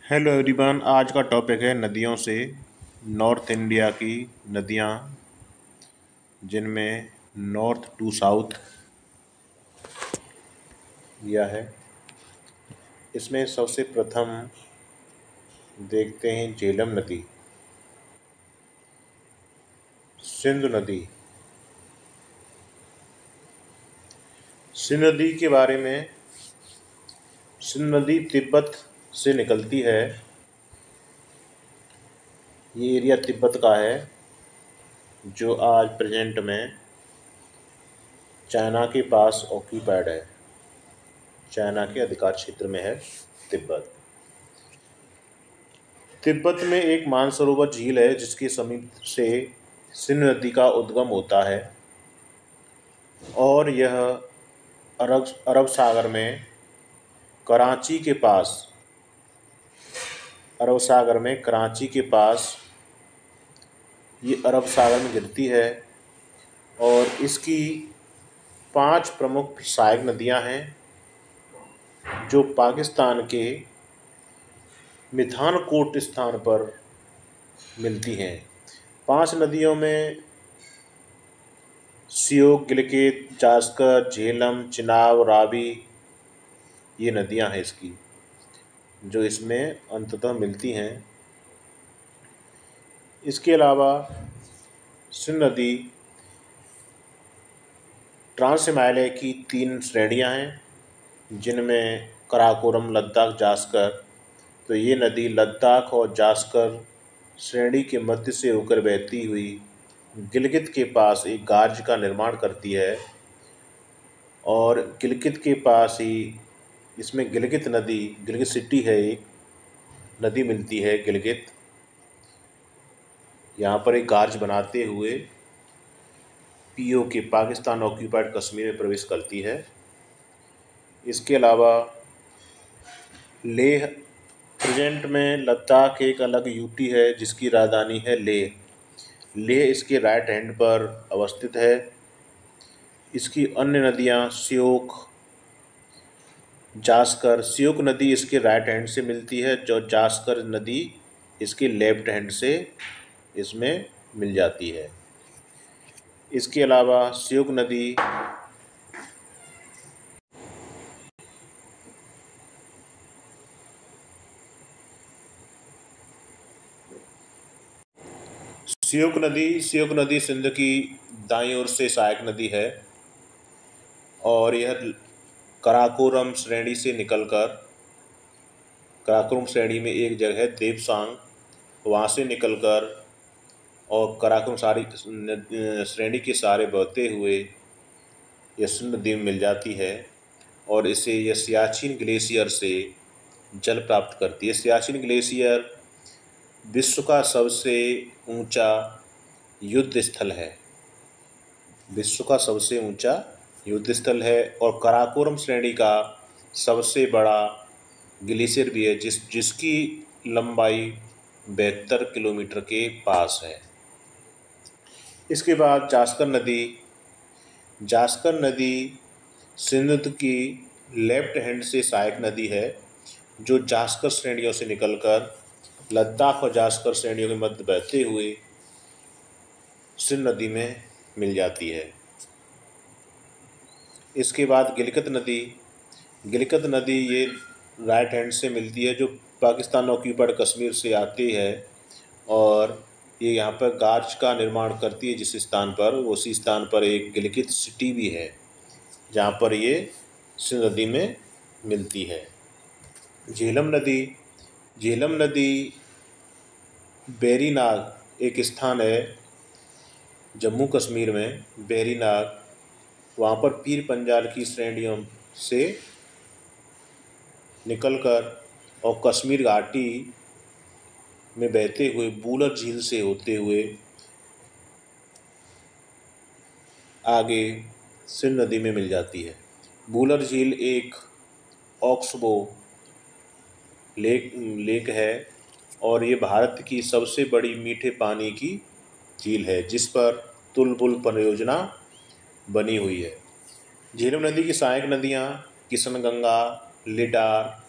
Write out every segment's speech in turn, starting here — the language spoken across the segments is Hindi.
हेलो एवरीवन, आज का टॉपिक है नदियों से। नॉर्थ इंडिया की नदियाँ, जिनमें नॉर्थ टू साउथ दिया है। इसमें सबसे प्रथम देखते हैं झेलम नदी, सिंधु नदी। सिंधु नदी के बारे में, सिंधु नदी तिब्बत से निकलती है। ये एरिया तिब्बत का है, जो आज प्रेजेंट में चाइना के पास ऑक्यूपाइड है। चाइना के अधिकार क्षेत्र में है तिब्बत। तिब्बत में एक मानसरोवर झील है, जिसके समीप से सिंधु नदी का उद्गम होता है और यह अरब अरब सागर में कराची के पास, अरब सागर में कराची के पास ये अरब सागर में गिरती है। और इसकी 5 प्रमुख सहायक नदियां हैं, जो पाकिस्तान के मिठानकोट स्थान पर मिलती हैं। 5 नदियों में सियोक, गिलगित, जास्कर, झेलम, चिनाब, रावी, ये नदियां हैं इसकी, जो इसमें अंततः मिलती हैं। इसके अलावा सिंधु नदी ट्रांस हिमालय की 3 श्रेणियां हैं, जिनमें कराकोरम, लद्दाख, जास्कर। तो ये नदी लद्दाख और जास्कर श्रेणी के मध्य से होकर बहती हुई गिलगित के पास एक गार्ज का निर्माण करती है। और गिलगित के पास ही इसमें गिलगित नदी, गिलगित सिटी है, एक नदी मिलती है गिलगित। यहाँ पर एक गार्ज बनाते हुए पीओके, पाकिस्तान ऑक्यूपाइड कश्मीर में प्रवेश करती है। इसके अलावा लेह, प्रेजेंट में लद्दाख एक अलग यूटी है, जिसकी राजधानी है लेह। लेह इसके राइट हैंड पर अवस्थित है। इसकी अन्य नदियाँ सियोक, जास्कर। सियोक नदी इसके राइट हैंड से मिलती है, जो जास्कर नदी इसके लेफ्ट हैंड से इसमें मिल जाती है। इसके अलावा सियोक नदी सियोक नदी सिंध की दाईं ओर से सहायक नदी है और यह कराकोरम श्रेणी से निकलकर, कराकोरम श्रेणी में एक जगह है देवसांग, वहाँ से निकलकर और कराकोरम सारी श्रेणी के सहारे बहते हुए यह सिंधु नदी में मिल जाती है। और इसे यह सियाचिन ग्लेशियर से जल प्राप्त करती है। सियाचिन ग्लेशियर विश्व का सबसे ऊंचा युद्ध स्थल है, विश्व का सबसे ऊंचा युद्ध स्थल है। और कराकोरम श्रेणी का सबसे बड़ा ग्लेशियर भी है, जिसकी लंबाई 72 किलोमीटर के पास है। इसके बाद जास्कर नदी सिंधु की लेफ्ट हैंड से सहायक नदी है, जो जास्कर श्रेणियों से निकलकर लद्दाख और जास्कर श्रेणियों के मध्य बहते हुए सिंधु नदी में मिल जाती है। इसके बाद गिलगित नदी ये राइट हैंड से मिलती है, जो पाकिस्तान ऑक्यूपाइड कश्मीर से आती है और ये यहाँ पर गार्ज का निर्माण करती है। जिस स्थान पर, उसी स्थान पर एक गिलगित सिटी भी है, जहाँ पर ये सिंधु नदी में मिलती है। झेलम नदी बेरीनाग एक स्थान है जम्मू कश्मीर में, बेरीनाग। वहाँ पर पीर पंजाल की श्रेणियों से निकलकर और कश्मीर घाटी में बहते हुए बूलर झील से होते हुए आगे सिंधु नदी में मिल जाती है। बूलर झील एक ऑक्सबो लेक है और ये भारत की सबसे बड़ी मीठे पानी की झील है, जिस पर तुलबुल परियोजना बनी हुई है। झेलम नदी की सहायक नदियाँ किशनगंगा, लिडार,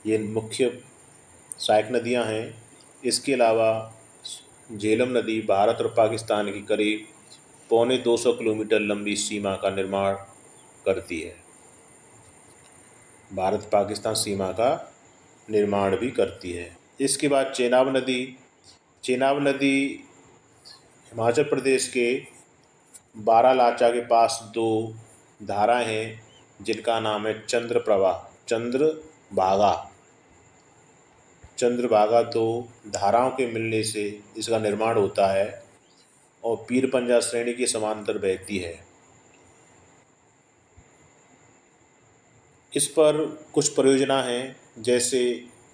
ये मुख्य सहायक नदियां हैं। इसके अलावा झेलम नदी भारत और पाकिस्तान की करीब 250 किलोमीटर लंबी सीमा का निर्माण करती है। भारत पाकिस्तान सीमा का निर्माण भी करती है। इसके बाद चेनाब नदी। चेनाब नदी हिमाचल प्रदेश के बारालाचा के पास दो धाराएं हैं जिनका नाम है चंद्रभागा। चंद्रभागा दो धाराओं के मिलने से इसका निर्माण होता है और पीर पंजाल श्रेणी के समांतर बहती है। इस पर कुछ परियोजना हैं जैसे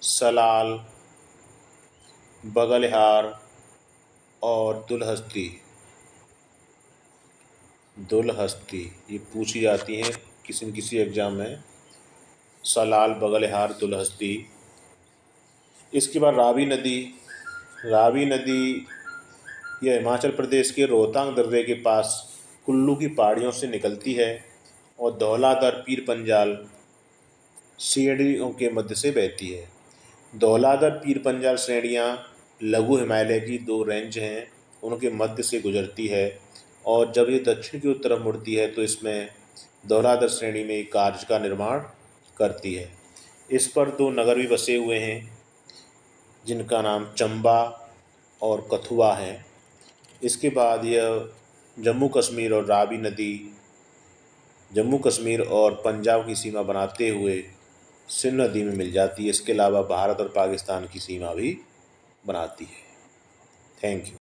सलाल, बगलिहार और दुलहस्ती। ये पूछी जाती हैं किसी न किसी एग्जाम में, सलाल, बगलिहार, दुलहस्ती। इसके बाद रावी नदी। रावी नदी यह हिमाचल प्रदेश के रोहतांग दर्रे के पास कुल्लू की पहाड़ियों से निकलती है और धौलाधर, पीर पंजाल श्रेणियों के मध्य से बहती है। धौलाधर, पीर पंजाल श्रेणियाँ लघु हिमालय की दो रेंज हैं, उनके मध्य से गुजरती है और जब ये दक्षिण की तरफ मुड़ती है तो इसमें धौलाधर श्रेणी में एक कार्य का निर्माण करती है। इस पर दो नगर भी बसे हुए हैं जिनका नाम चंबा और कथुआ है। इसके बाद यह जम्मू कश्मीर और रावी नदी जम्मू कश्मीर और पंजाब की सीमा बनाते हुए सिंध नदी में मिल जाती है। इसके अलावा भारत और पाकिस्तान की सीमा भी बनाती है। Thank you.